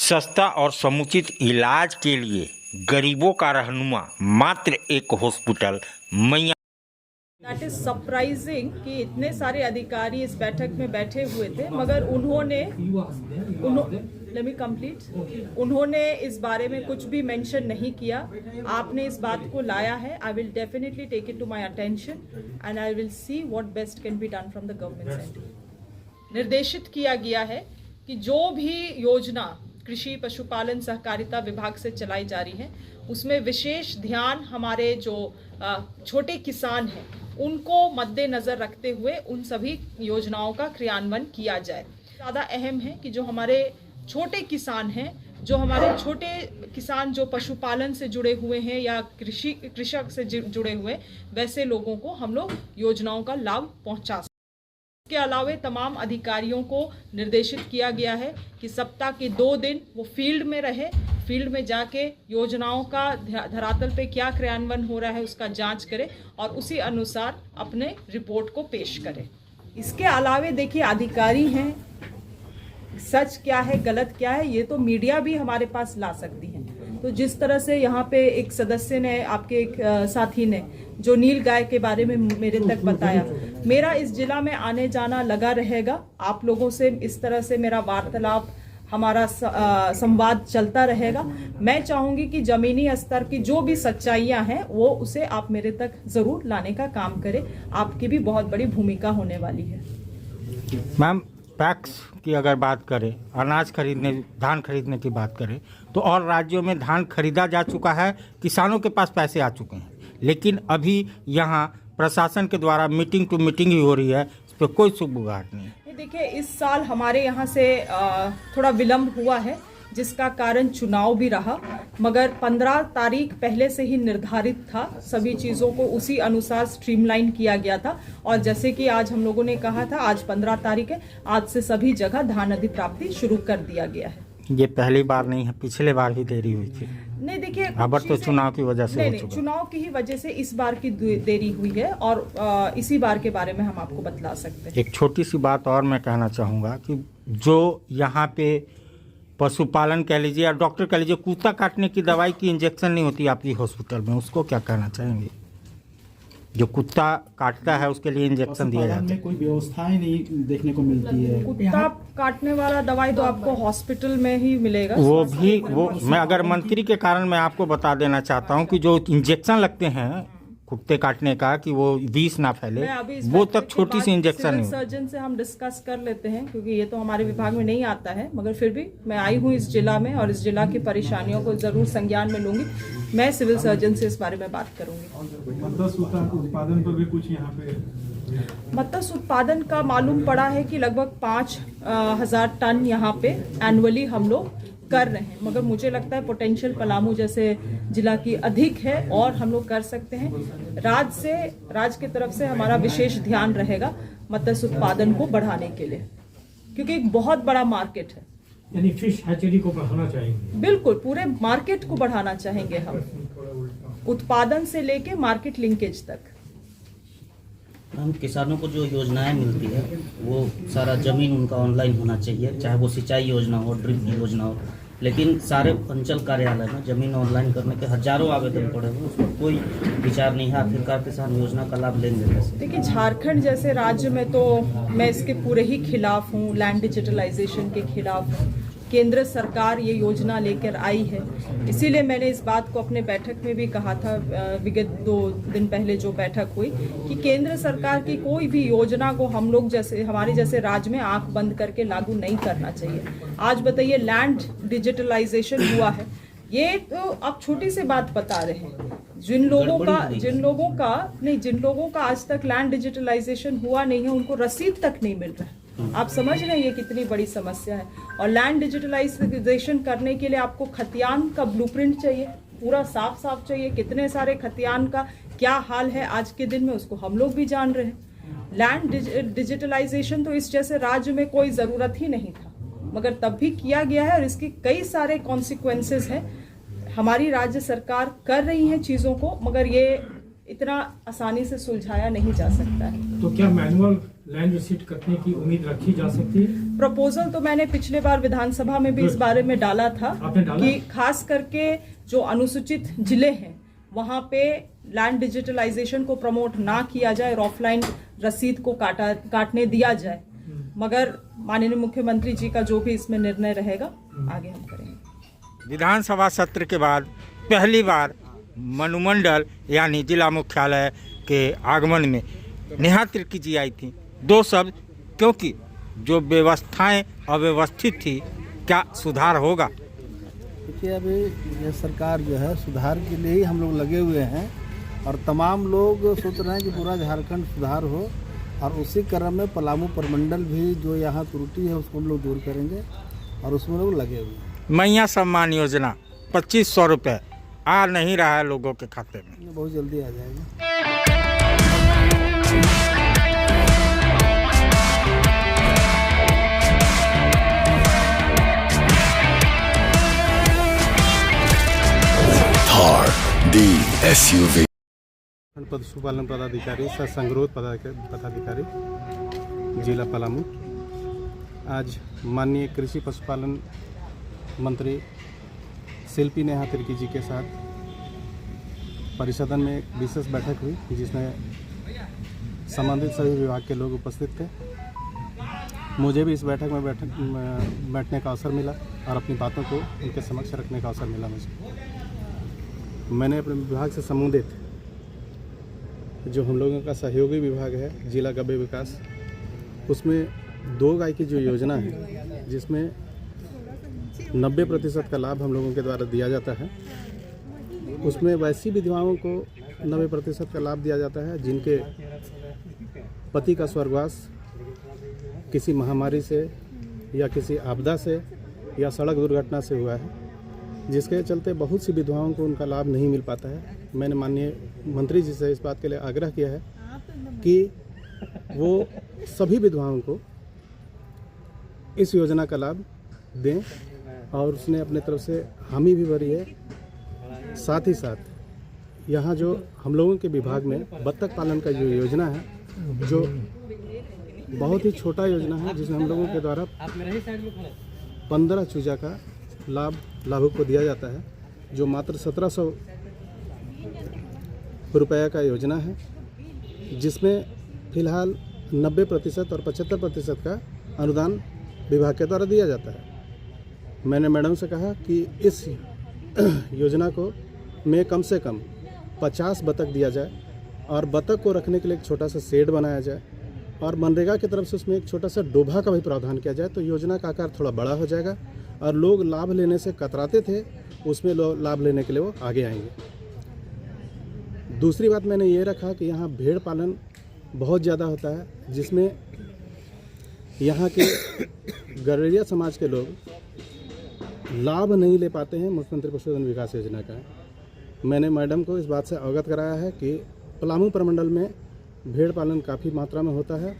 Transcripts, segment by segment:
सस्ता और समुचित इलाज के लिए गरीबों का रहनुमा मात्र एक हॉस्पिटल मैया। दैट इज सरप्राइजिंग कि इतने सारे अधिकारी इस बैठक में बैठे हुए थे, मगर उन्होंने इस बारे में कुछ भी मेंशन नहीं किया। आपने इस बात को लाया है। I will definitely take it to my attention and I will see what best can be done from the government side. निर्देशित किया गया है कि जो भी योजना कृषि पशुपालन सहकारिता विभाग से चलाई जा रही है उसमें विशेष ध्यान हमारे जो छोटे किसान हैं उनको मद्देनजर रखते हुए उन सभी योजनाओं का क्रियान्वयन किया जाए। ज़्यादा अहम है कि जो हमारे छोटे किसान हैं, जो हमारे छोटे किसान जो पशुपालन से जुड़े हुए हैं या कृषक से जुड़े हुए, वैसे लोगों को हम लोग योजनाओं का लाभ पहुंचा सकें। इसके अलावा तमाम अधिकारियों को निर्देशित किया गया है कि सप्ताह के 2 दिन वो फील्ड में रहे, फील्ड में जाके योजनाओं का धरातल पे क्या क्रियान्वयन हो रहा है उसका जांच करे और उसी अनुसार अपने रिपोर्ट को पेश करे। इसके अलावा देखिए, अधिकारी हैं, सच क्या है गलत क्या है ये तो मीडिया भी हमारे पास ला सकती है। तो जिस तरह से यहाँ पे एक सदस्य ने, आपके एक साथी ने जो नील गाय के बारे में मेरे तक बताया, मेरा इस जिला में आने जाना लगा रहेगा। आप लोगों से इस तरह से मेरा वार्तालाप, हमारा संवाद चलता रहेगा। मैं चाहूंगी कि जमीनी स्तर की जो भी सच्चाइयां हैं वो उसे आप मेरे तक जरूर लाने का काम करें। आपकी भी बहुत बड़ी भूमिका होने वाली है। मैम, पैक्स की अगर बात करें, अनाज खरीदने, धान खरीदने की बात करें तो और राज्यों में धान खरीदा जा चुका है, किसानों के पास पैसे आ चुके हैं, लेकिन अभी यहाँ प्रशासन के द्वारा मीटिंग टू मीटिंग ही हो रही है, इस पर कोई सुबुगाहट नहीं है। देखिए, इस साल हमारे यहाँ से थोड़ा विलम्ब हुआ है जिसका कारण चुनाव भी रहा, मगर 15 तारीख पहले से ही निर्धारित था। सभी चीज़ों को उसी अनुसार स्ट्रीमलाइन किया गया था और जैसे कि आज हम लोगों ने कहा था, आज 15 तारीख है, आज से सभी जगह धान अधिप्राप्ति शुरू कर दिया गया है। ये पहली बार नहीं है, पिछले बार भी देरी हुई थी। नहीं देखिए, अब तो चुनाव की वजह से नहीं, चुनाव की ही वजह से इस बार की देरी हुई है और इसी बार के बारे में हम आपको बतला सकते हैं। एक छोटी सी बात और मैं कहना चाहूँगा कि जो यहाँ पे पशुपालन कह लीजिए या डॉक्टर कह लीजिए, कुत्ता काटने की दवाई की इंजेक्शन नहीं होती आपकी हॉस्पिटल में, उसको क्या कहना चाहेंगे? जो कुत्ता काटता है उसके लिए इंजेक्शन दिया जाता है, कोई व्यवस्थाएं नहीं देखने को मिलती है। कुत्ता काटने वाला दवाई तो आपको हॉस्पिटल में ही मिलेगा। वो मैं अगर मंत्री के कारण मैं आपको बता देना चाहता हूँ कि जो इंजेक्शन लगते हैं कुत्ते काटने का कि वो विष ना फैले, वो तक छोटी सी इंजेक्शन नहीं। सर्जन से हम डिस्कस कर लेते हैं क्योंकि ये तो हमारे विभाग में नहीं आता है, मगर फिर भी मैं आई हूँ इस जिला में और इस जिला की परेशानियों को जरूर संज्ञान में लूंगी। मैं सिविल सर्जन से इस बारे में बात करूंगी। उत्पादन पर भी कुछ यहाँ पे मत्स्य उत्पादन का मालूम पड़ा है कि लगभग 5,000 टन यहाँ पे एनुअली हम लोग कर रहे हैं, मगर मुझे लगता है पोटेंशियल पलामू जैसे जिला की अधिक है और हम लोग कर सकते हैं। राज्य की तरफ से हमारा विशेष ध्यान रहेगा मत्स्य उत्पादन को बढ़ाने के लिए, क्योंकि एक बहुत बड़ा मार्केट है। यानी फिश हैचरी को बढ़ाना चाहेंगे? बिल्कुल, पूरे मार्केट को बढ़ाना चाहेंगे हम, उत्पादन से लेके मार्केट लिंकेज तक। हम किसानों को जो योजनाएं मिलती है वो सारा जमीन उनका ऑनलाइन होना चाहिए, चाहे वो सिंचाई योजना हो, ड्रिप योजना हो, लेकिन सारे अंचल कार्यालय में जमीन ऑनलाइन करने के हजारों आवेदन पड़े हुए, उस पर कोई विचार नहीं है। आखिरकार किसान योजना का लाभ लेंगे कैसे? देखिए, झारखंड जैसे राज्य में तो मैं इसके पूरे ही खिलाफ हूँ, लैंड डिजिटलाइजेशन के खिलाफ हूँ। केंद्र सरकार ये योजना लेकर आई है, इसीलिए मैंने इस बात को अपने बैठक में भी कहा था, विगत 2 दिन पहले जो बैठक हुई, कि केंद्र सरकार की कोई भी योजना को हम लोग जैसे हमारे जैसे राज्य में आंख बंद करके लागू नहीं करना चाहिए। आज बताइए, लैंड डिजिटलाइजेशन हुआ है, ये तो आप छोटी सी बात बता रहे हैं। जिन लोगों का आज तक लैंड डिजिटलाइजेशन हुआ नहीं है उनको रसीद तक नहीं मिल रहा है। आप समझ रहे हैं ये कितनी बड़ी समस्या है। और लैंड डिजिटलाइजेशन करने के लिए आपको खतियान का ब्लूप्रिंट चाहिए, पूरा साफ चाहिए। कितने सारे खतियान का क्या हाल है आज के दिन में, उसको हम लोग भी जान रहे हैं। लैंड डिजिटलाइजेशन तो इस जैसे राज्य में कोई ज़रूरत ही नहीं था, मगर तब भी किया गया है और इसके कई सारे कॉन्सिक्वेंसेस हैं। हमारी राज्य सरकार कर रही है चीज़ों को, मगर ये इतना आसानी से सुलझाया नहीं जा सकता है। तो क्या मैनुअल लैंड रिसीट करने की उम्मीद रखी जा सकती है? प्रपोजल तो मैंने पिछले बार विधानसभा में भी इस बारे में डाला था आपने डाला? कि खास करके जो अनुसूचित जिले हैं वहां पे लैंड डिजिटलाइजेशन को प्रमोट ना किया जाए और ऑफलाइन रसीद को काटने दिया जाए, मगर माननीय मुख्यमंत्री जी का जो भी इसमें निर्णय रहेगा आगे हम करेंगे। विधानसभा सत्र के बाद पहली बार मनुमंडल यानी जिला मुख्यालय के आगमन में नेहा तिर्की जी आई थी। 2 शब्द, क्योंकि जो व्यवस्थाएं अव्यवस्थित थी, क्या सुधार होगा? देखिए, अभी ये सरकार जो है सुधार के लिए ही हम लोग लगे हुए हैं और तमाम लोग सोच रहे हैं कि पूरा झारखंड सुधार हो, और उसी क्रम में पलामू प्रमंडल भी जो यहाँ त्रुटि है उसको हम लोग दूर करेंगे और उसमें लोग लगे हुए हैं। मैया सम्मान योजना 2500 रुपये आ नहीं रहा है लोगों के खाते में। ये बहुत जल्दी आ जाएगा। Thar the SUV. पशुपालन पदाधिकारी सह संग्रोध पदाधिकारी जिला पलामू आज माननीय कृषि पशुपालन मंत्री शिल्पी नेहा तिर्की जी के साथ परिसदन में एक विशेष बैठक हुई, जिसमें संबंधित सभी विभाग के लोग उपस्थित थे। मुझे भी इस बैठक में बैठने का अवसर मिला और अपनी बातों को उनके समक्ष रखने का अवसर मिला मुझे। मैंने अपने विभाग से संबंधित जो हम लोगों का सहयोगी विभाग है जिला गव्य विकास, उसमें 2 गाय की जो योजना है जिसमें 90% का लाभ हम लोगों के द्वारा दिया जाता है, उसमें वैसी विधवाओं को 90% का लाभ दिया जाता है जिनके पति का स्वर्गवास किसी महामारी से या किसी आपदा से या सड़क दुर्घटना से हुआ है, जिसके चलते बहुत सी विधवाओं को उनका लाभ नहीं मिल पाता है। मैंने माननीय मंत्री जी से इस बात के लिए आग्रह किया है कि वो सभी विधवाओं को इस योजना का लाभ दें, और उसने अपने तरफ से हामी भी भरी है। साथ ही साथ यहाँ जो हम लोगों के विभाग में बत्तख पालन का जो योजना है, जो बहुत ही छोटा योजना है, जिसमें हम लोगों के द्वारा 15 चूजा का लाभ लाभुक को दिया जाता है, जो मात्र 1700 रुपये का योजना है, जिसमें फिलहाल 90% और 75% का अनुदान विभाग के द्वारा दिया जाता है। मैंने मैडम से कहा कि इस योजना को में कम से कम 50 बतख दिया जाए और बतख को रखने के लिए एक छोटा सा शेड बनाया जाए, और मनरेगा की तरफ से उसमें एक छोटा सा डोभा का भी प्रावधान किया जाए, तो योजना का आकार थोड़ा बड़ा हो जाएगा और लोग लाभ लेने से कतराते थे, उसमें लाभ लेने के लिए वो आगे आएंगे। दूसरी बात मैंने ये रखा कि यहाँ भेड़ पालन बहुत ज़्यादा होता है, जिसमें यहाँ के गड़ेरिया समाज के लोग लाभ नहीं ले पाते हैं मुख्यमंत्री पशुधन विकास योजना का। मैंने मैडम को इस बात से अवगत कराया है कि पलामू प्रमंडल में भेड़ पालन काफ़ी मात्रा में होता है।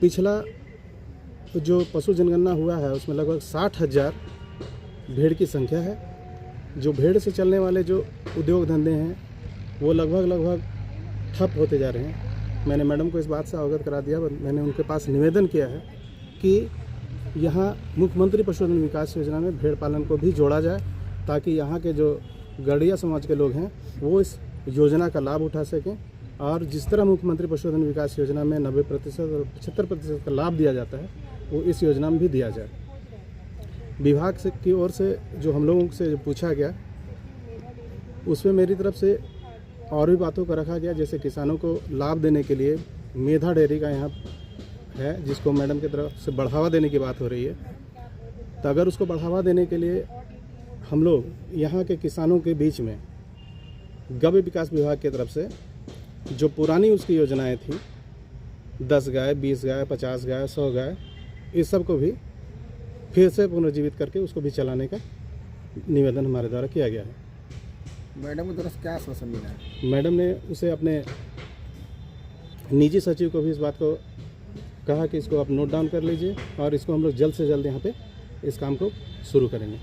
पिछला जो पशु जनगणना हुआ है उसमें लगभग 60,000 भेड़ की संख्या है। जो भेड़ से चलने वाले जो उद्योग धंधे हैं वो लगभग ठप होते जा रहे हैं। मैंने मैडम को इस बात से अवगत करा दिया। मैंने उनके पास निवेदन किया है कि यहाँ मुख्यमंत्री पशुधन विकास योजना में भेड़ पालन को भी जोड़ा जाए, ताकि यहाँ के जो गड़िया समाज के लोग हैं वो इस योजना का लाभ उठा सकें, और जिस तरह मुख्यमंत्री पशुधन विकास योजना में 90% और 75% का लाभ दिया जाता है वो इस योजना में भी दिया जाए। विभाग से की ओर से जो हम लोगों से पूछा गया उसमें मेरी तरफ से और भी बातों को रखा गया, जैसे किसानों को लाभ देने के लिए मेधा डेयरी का यहाँ है, जिसको मैडम की तरफ से बढ़ावा देने की बात हो रही है। तो अगर उसको बढ़ावा देने के लिए हम लोग यहाँ के किसानों के बीच में गव्य विकास विभाग की तरफ से जो पुरानी उसकी योजनाएं थी 10 गाय, 20 गाय, 50 गाय, 100 गाय, इस सब को भी फिर से पुनर्जीवित करके उसको भी चलाने का निवेदन हमारे द्वारा किया गया है। मैडम की तरफ से क्या आश्वासन मिला है? मैडम ने उसे अपने निजी सचिव को भी इस बात को कहा कि इसको आप नोट डाउन कर लीजिए और इसको हम लोग जल्द से जल्द यहाँ पे इस काम को शुरू करेंगे।